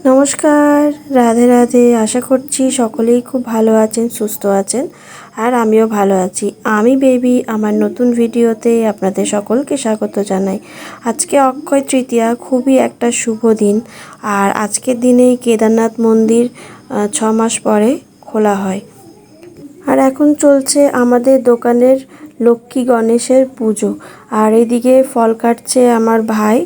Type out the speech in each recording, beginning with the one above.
নমস্কার, রাধে রাধে। আশা করছি সকলেই খুব ভালো আছেন, সুস্থ আছেন, আর আমিও ভালো আছি। আমি বেবি আমার নতুন ভিডিওতে আপনাদের সকলকে স্বাগত জানাই। আজকে অক্ষয় তৃতীয়া, খুবই একটা শুভ দিন। আর আজকের দিনেই কেদারনাথ মন্দির 6 মাস পরে খোলা হয়। আর এখন চলছে আমাদের দোকানের লক্ষ্মী গণেশের পুজো। আর এদিকে ফল কাটছে আমার ভাই।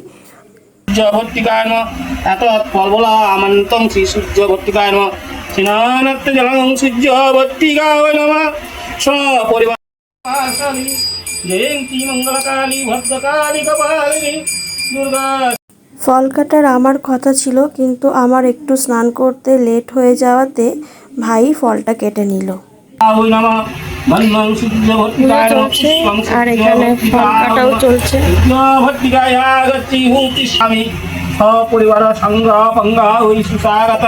সূর্যভর্তিকায় নমঃ এত ফলবলা আমন্ত্রং শ্রী সূর্যভর্তিকায় নমঃ স্নানার্থ জলং সূর্যভর্তিকায় নমঃ সপরিবার জয়ন্তী মঙ্গলকালী ভদ্রকালী কপালিনী দুর্গা। ফল কাটার আমার কথা ছিল, কিন্তু আমার একটু স্নান করতে লেট হয়ে যাওয়াতে ভাই ফলটা কেটে নিল। আর এখানে ফল কাটাও চলছে। সপরিবার সংগ্রহ পঙ্গা ওই সুস্বাগত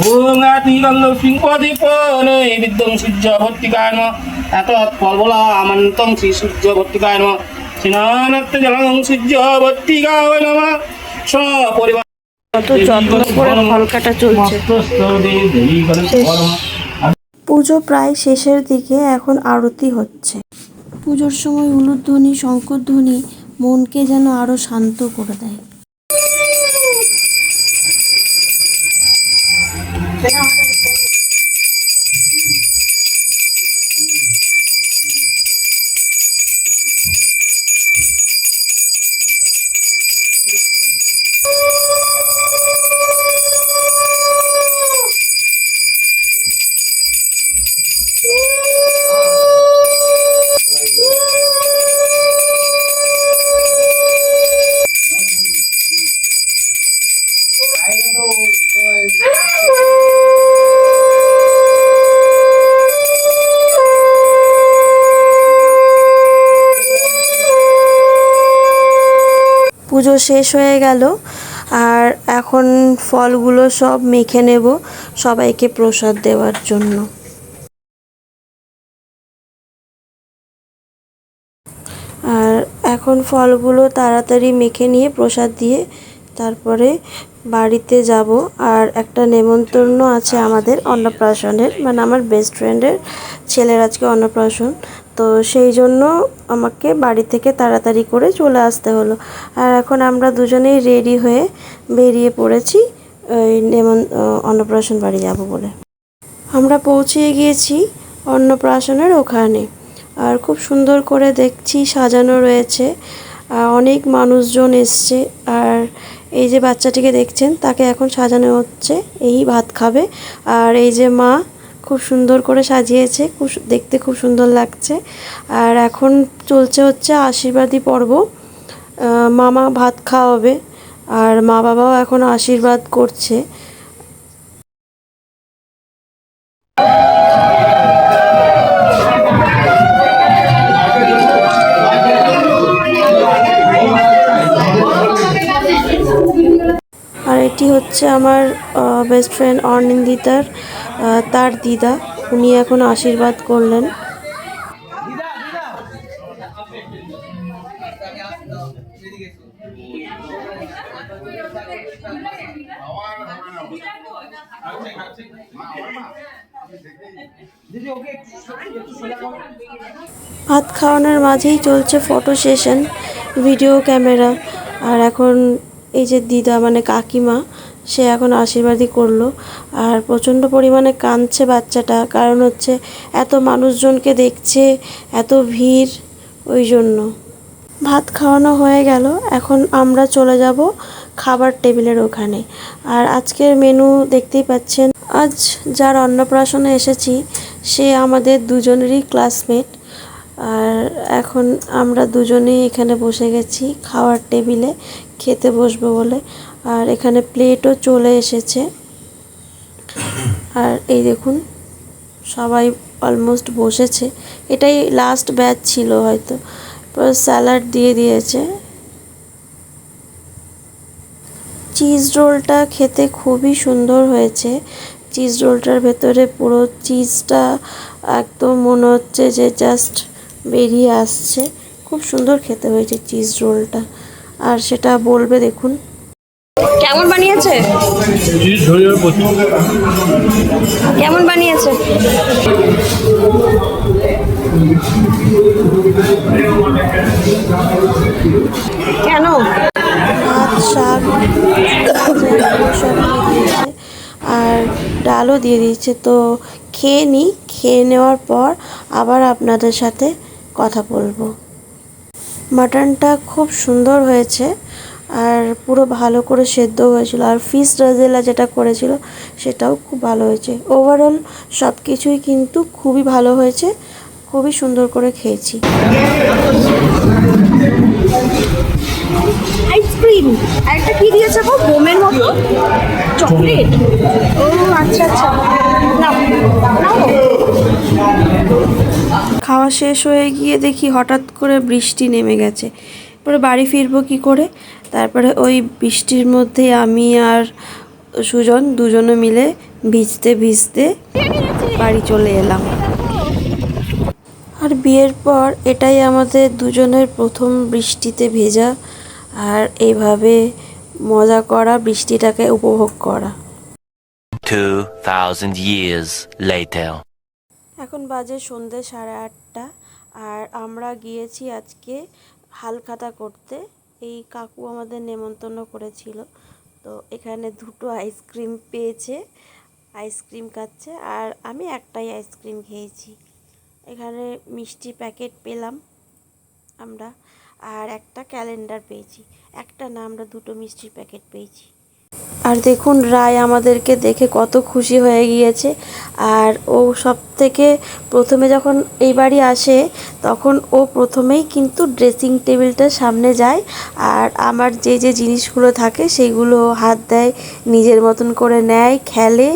ওং আতিরঙ্গ সিংহদীপনে বিদ্যং সূর্যভর্তিকায় নমঃ এত ফলবলা আমন্ত্রং শ্রী সূর্যভর্তিকায় নমঃ স্নানার্থ জলং সূর্যভর্তিকায় নমঃ সপরিবার কত যত্ন করে ফল কাটা চলছে। পুজো প্রায় শেষের দিকে, এখন আরতি হচ্ছে। পুজোর সময় উলুধ্বনি, শঙ্খধ্বনি মনকে যেন আরো শান্ত করে দেয়। পুজো শেষ হয়ে গেল, আর এখন ফলগুলো সব মেখে নেব সবাইকে প্রসাদ দেওয়ার জন্য। আর এখন ফলগুলো তাড়াতাড়ি মেখে নিয়ে প্রসাদ দিয়ে তারপরে বাড়িতে যাব। আর একটা নেমন্তন্ন আছে আমাদের অন্নপ্রাশনের, মানে আমার বেস্ট ফ্রেন্ডের ছেলের আজকে অন্নপ্রাশন। তো সেই জন্য আমাকে বাড়ি থেকে তাড়াতাড়ি করে চলে আসতে হলো। আর এখন আমরা দুজনেই রেডি হয়ে বেরিয়ে পড়েছি ওই অন্নপ্রাশন বাড়ি যাব বলে। আমরা পৌঁছে গিয়েছি অন্নপ্রাশনের ওখানে। আর খুব সুন্দর করে দেখছি সাজানো রয়েছে, অনেক মানুষজন এসছে। আর এই যে বাচ্চাটিকে দেখছেন, তাকে এখন সাজানো হচ্ছে, এই ভাত খাবে। আর এই যে মা খুব সুন্দর করে সাজিয়েছে, দেখতে খুব সুন্দর লাগছে। আর এখন চলছে হচ্ছে আশীর্বাদী পর্ব। মামা ভাত খাওয়াবে, আর মা বাবাও এখন আশীর্বাদ করছে। আর এটি হচ্ছে আমার বেস্ট ফ্রেন্ড অর্নিন্দিতার তার দিদা, উনি এখন আশীর্বাদ করলেন। ভাত খাওয়ানোর মাঝেই চলছে ফটো সেশন, ভিডিও ক্যামেরা। আর এখন এই যে দিদা মানে কাকিমা, সে এখন আশীর্বাদই করলো। আর প্রচণ্ড পরিমাণে কাঁদছে বাচ্চাটা, কারণ হচ্ছে এত মানুষজনকে দেখছে, এত ভিড়, ওই জন্য। ভাত খাওয়ানো হয়ে গেল, এখন আমরা চলে যাব খাবার টেবিলের ওখানে। আর আজকের মেনু দেখতেই পাচ্ছেন। আজ যার অন্নপ্রাশনে এসেছি সে আমাদের দুজনেরই ক্লাসমেট। আর এখন আমরা দুজনেই এখানে বসে গেছি খাওয়ার টেবিলে, খেতে বসবো বলে। আর এখানে প্লেটও চলে এসেছে। আর এই দেখুন সবাই অলমোস্ট বসেছে, এটাই লাস্ট ব্যাচ ছিল হয়তো। স্যালাড দিয়ে দিয়েছে। চিজ রোলটা খেতে খুবই সুন্দর হয়েছে। চিজ রোলটার ভেতরে পুরো চিজটা একদম মনে হচ্ছে যে জাস্ট বেরিয়ে আসছে। খুব সুন্দর খেতে হয়েছে চিজ রোলটা, আর সেটা বলবে দেখুন। কেমন বানিয়েছে? কেমন বানিয়েছে? কেন? ভাত, শাক সব দিয়ে দিয়েছে আর ডালও দিয়ে দিয়েছে। তো খেয়ে নিই, খেয়ে নেওয়ার পর আবার আপনাদের সাথে কথা বলবো। মাটনটা খুব সুন্দর হয়েছে আর পুরো ভালো করে সেদ্ধ হয়েছিল, আর ফিশ রাজেলা যেটা করেছিল সেটাও খুব ভালো হয়েছে। ওভারঅল সব কিছুই কিন্তু খুবই ভালো হয়েছে, খুবই সুন্দর করে খেয়েছি। আইসক্রিম আর একটা কি দিয়েছে গো, বোমের মতো চকলেট। ও আচ্ছা আচ্ছা, নাও নাও। খাওয়া শেষ হয়ে গিয়ে দেখি হঠাৎ করে বৃষ্টি নেমে গেছে। এরপরে বাড়ি ফিরবো কী করে? তারপরে ওই বৃষ্টির মধ্যে আমি আর সুজন দুজনে মিলে ভিজতে ভিজতে বাড়ি চলে এলাম। আর বিয়ের পর এটাই আমাদের দুজনের প্রথম বৃষ্টিতে ভেজা, আর এইভাবে মজা করা, বৃষ্টিটাকে উপভোগ করা। 2000 years later. এখন বাজে সন্ধ্যে 8:30 আর আমরা গিয়েছি আজকে হালখাতা করতে। এই কাকু আমাদের নেমন্তন্ন করেছিল, তো এখানে দুটো আইসক্রিম পেয়েছে, আইসক্রিম খাচ্ছে আর আমি একটাই আইসক্রিম খেয়েছি। এখানে মিষ্টি প্যাকেট পেলাম আমরা, আর একটা ক্যালেন্ডার পেয়েছি। একটা না, আমরা দুটো মিষ্টির প্যাকেট পেয়েছি। আর দেখুন রায় আমাদেরকে দেখে কত খুশি হয়ে গিয়েছে। আর ও সব থেকে প্রথমে যখন এই বাড়ি আসে তখন ও প্রথমেই কিন্তু ড্রেসিং টেবিলটার সামনে যায়, আর আমার যে যে জিনিসগুলো থাকে সেইগুলো হাত দেয়, নিজের মতন করে নেয়, খেলে,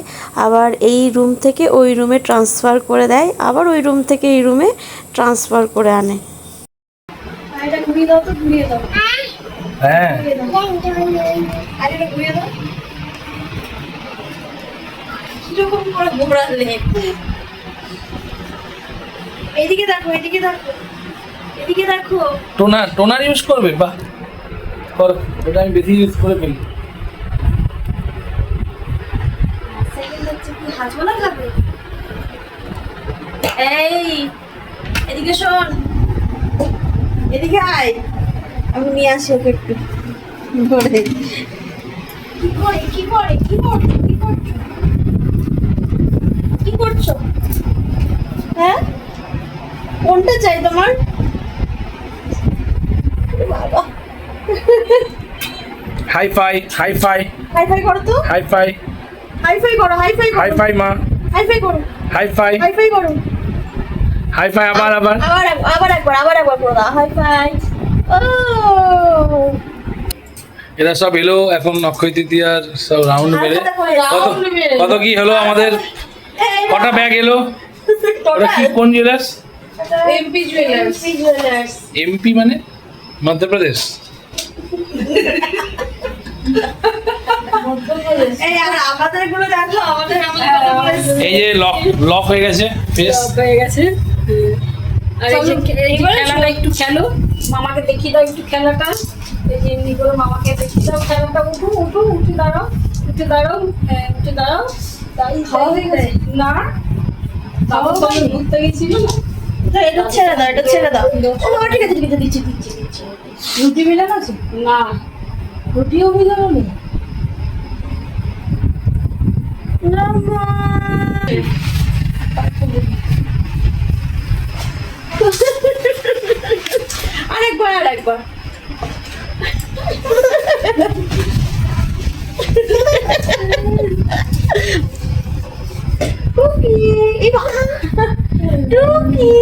আবার এই রুম থেকে ওই রুমে ট্রান্সফার করে দেয়, আবার ওই রুম থেকে এই রুমে ট্রান্সফার করে আনে। হ্যাঁ কিরকম করে ঘোরালে? এদিকে দেখো, এদিকে দেখো, এদিকে দেখো। টোনার ইউজ করবে? বাহ, করো। ওটা আমি বেশি ইউজ করে ফেলি। সেকেন্ড হচ্ছে কি হাজমলা খাবে? এই এদিকে শোন, এদিকে আয়, আমি নিয়ে আসি ওকে একটু ধরে। কি করে কি করে কি করছো কি করছো কি করছো? হ্যাঁ, কোনটা চাই তোমার? বাবা, high five high five high five করো তো, হাই ফাই হাই ফাই করো, হাই ফাই হাই করো, ফাই মা, হাই ফাই করো, হাই ফাই হাই ফাই করো, হাই ফাই। আবার আবার আবার একবার করো, হাই ফাই। ও এরা সব এলো এখন অক্ষয় তৃতীয়ার সব রাউন্ড মেরে। কত কত কি হলো আমাদের? কটা ব্যাগ এলো? ওটা কি, কোন জুয়েলার্স? MP jewellers. এমপি মানে মধ্যপ্রদেশ? এই আর আমাদের গুলো দেখো, আমাদের এই যে লক হয়ে গেছে, ফেস হয়ে গেছে। আর এই যে খেলাটা একটু খেলো, মামাকে দেখিয়ে দাও একটু খেলাটা। এই যে এমনি করে মামাকে দেখিয়ে দাও খেলাটা। উঠে দাঁড়াও, উঠে দাঁড়াও, হ্যাঁ উঠে দাঁড়াও। তাই না, বাবা সঙ্গে ঘুরতে গেছিল না। এটা ছেড়ে দাও, এটা ছেড়ে দাও। ও ঠিক আছে, ঠিক আছে, দিচ্ছি দিচ্ছি দিচ্ছি। রুটি মিলানো আছে না, রুটিও মিলানো নেই। আরেকবার আরেকবার। টুকি টুকি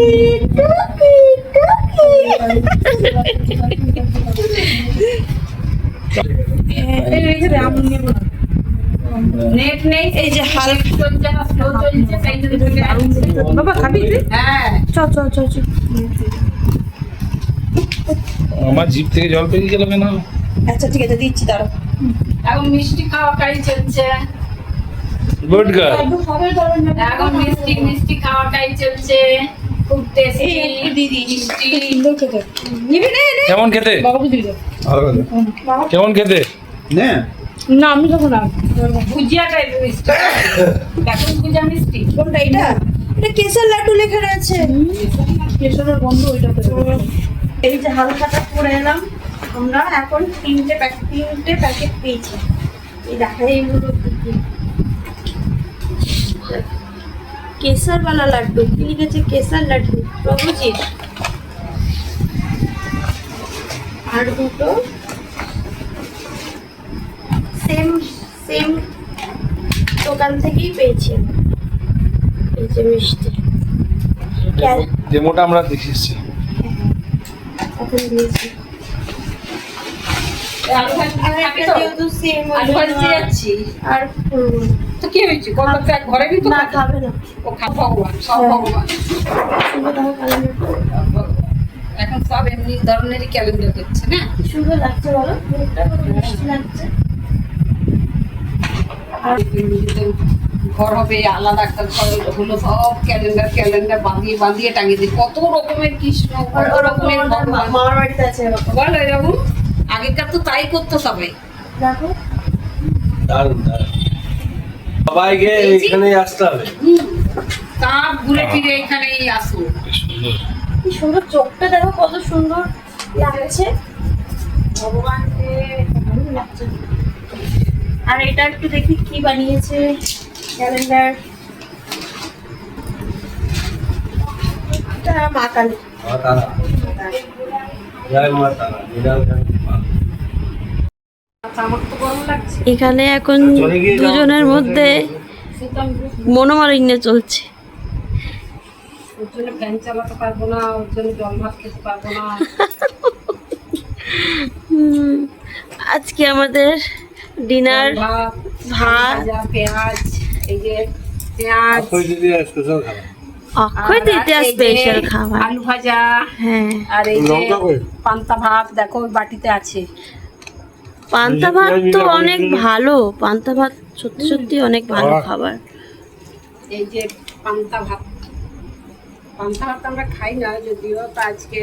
টুকি টুকি। নেট নেই, এই যে হালকা চলছে না, স্লো চলছে, তাই জন্য চলে আসছে। বাবা খাবি? হ্যাঁ চল চল চল চল। আমার জিভ থেকে জল পেরিয়ে গেল কেন? আচ্ছা ঠিক আছে, দিচ্ছি দাঁড়াও। এখন মিষ্টি খাওয়াটাই চলছে, গুড গার্ল। এখন মিষ্টি খাওয়াটাই চলছে। খুব টেস্টি দিদি মিষ্টি। নিবি নে নে। কেমন খেতে? বাবাকে দিয়ে দাও। কেমন খেতে? না আমি খাবো না, ভুজিয়া টাইপের মিষ্টি। এখন ভুজিয়া মিষ্টি কোনটা এটা? এটা কেসর লাড্ডু লেখা আছে। কেশরের গন্ধ ওইটাতে। এই যে হালখাতা করে এলাম আমরা, এখন তিনটে প্যাকেট পেয়েছি। এই দেখা এইগুলো কি কি? কেসরওয়ালা লাড্ডু, কি লিখেছে? কেসর লাড্ডু প্রভুজির। আর দুটো সেম দোকান থেকেই পেয়েছি আমি। এই যে মিষ্টি যে মোটা আমরা দেখেছি। এখন দিয়েছি। আলু ভাজি আর খাবি একটা তো? যেহেতু সেম আলু ভাজি যাচ্ছি। আর করবো না। তো কি হয়েছে? কত প্যাক ঘরে দিত না, খাবে না। ও খা ভগবান, সব ভগবান। সুন্দর দেখো ক্যালেন্ডার, এখন সব এমনি ধরনেরই ক্যালেন্ডার করছে না? সুন্দর লাগছে বলো, মুখটা কত মিষ্টি লাগছে। আর ঘর হবে আলাদা একটা ঘর হলো, সব ক্যালেন্ডার বাঁধিয়ে টাঙিয়ে দিই। কত রকমের কৃষ্ণ, কত রকমের ভগবান। মামার বাড়িতে আছে এরকম। বল এরকম। আগেকার তো তাই করতো সবাই। দেখো দারুণ দারুণ। সবাইকে এখানে আসতে হবে। তা ঘুরে ফিরে এখানেই আসো। কি সুন্দর, চোখটা দেখো কত সুন্দর লাগছে, ভগবানকে দারুণ লাগছে। আর এটা একটু দেখি কি বানিয়েছে ক্যালেন্ডার। এটা মা কালী। মা তারা, জয় মা তারা, নীলাকান্তি মা। আচ্ছা, আমার তো গরম লাগছে। এখানে এখন চলে গিয়ে যাও। দুজনের মধ্যে সেটা আমি মনোমালিন্য চলছে। ওর জন্য ফ্যান চালাতে পারবো না, ওর জন্য জল ভাত খেতে পারবো না। আজকে আমাদের ডিনার ভাত, ভাত, ভাজা, পেঁয়াজ, এই যে পেঁয়াজ, অক্ষয় দিদি স্পেশাল খাবার। অক্ষয় তৃতীয়া আর এই যে স্পেশাল খাবার। আলু ভাজা, হ্যাঁ, আর এই যে লঙ্কা কই? পান্তা ভাত দেখো ওই বাটিতে আছে। পান্তা ভাত তো অনেক ভালো, পান্তা ভাত সত্যি সত্যি অনেক ভালো খাবার। এই যে পান্তা ভাত আমরা খাই না যদিও, তো আজকে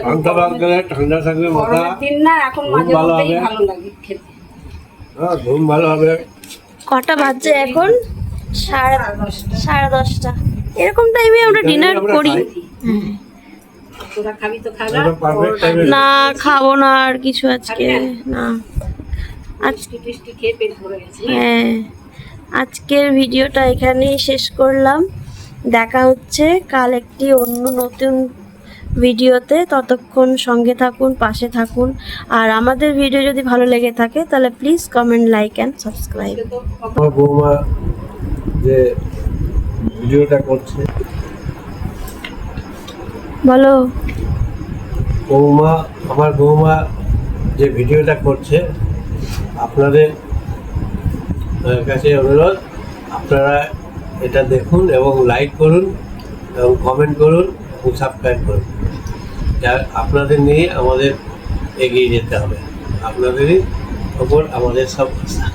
পান্তা ভাত গেলে ঠান্ডা থাকবে মাথা, গরমের দিন না, এখন খুব মাঝে ভালো মধ্যেই হবে। ভালো লাগে খেতে। হ্যাঁ ঘুম ভালো হবে। কটা বাজছে এখন? 10:30। 10:30। এরকম টাইমে আমরা ডিনার আমরা করি। খাই। হ্যাঁ। তোরা খাবি তো খাবা। একদম perfect time এ। না, খাবো না আর কিছু আজকে, না। মিষ্টি টিষ্টি খেয়ে পেট ভরে গেছে না? হ্যাঁ, আজকের ভিডিওটা এখানেই শেষ করলাম। দেখা হচ্ছে কাল একটি অন্য নতুন ভিডিওতে। ততক্ষণ সঙ্গে থাকুন, পাশে থাকুন। আর আমাদের ভিডিও যদি ভালো লেগে থাকে তাহলে please comment, like and subscribe. তো আমার বৌমা যে ভিডিওটা করছে, বলো। আমার বৌমা যে ভিডিওটা করছে, আপনাদের কাছে অনুরোধ, আপনারা এটা দেখুন এবং লাইক করুন এবং কমেন্ট করুন এবং সাবস্ক্রাইব করুন। আপনাদের নিয়ে আমাদের এগিয়ে যেতে হবে, আপনাদেরই ওপর আমাদের সব আশা।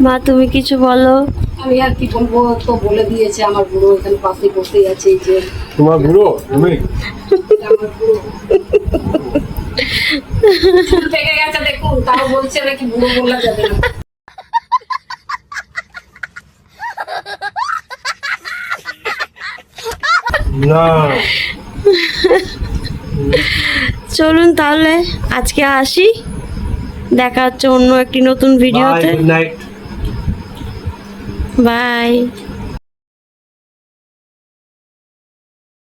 মা, তুমি কিছু বলো। আমি আর কি বলবো, তো বলে দিয়েছে আমার বুড়ো এখানে পাশে বসে আছে। এই যে তোমার বুড়ো তুমি? আমার বুড়ো চুল পেকে গেছে দেখুন, তাও বলছে নাকি বুড়ো বলা যাবে না। না, চলুন তাহলে আজকে আসি, দেখা হচ্ছে অন্য একটি নতুন বাই, ভিডিওতে। Good night. বাই।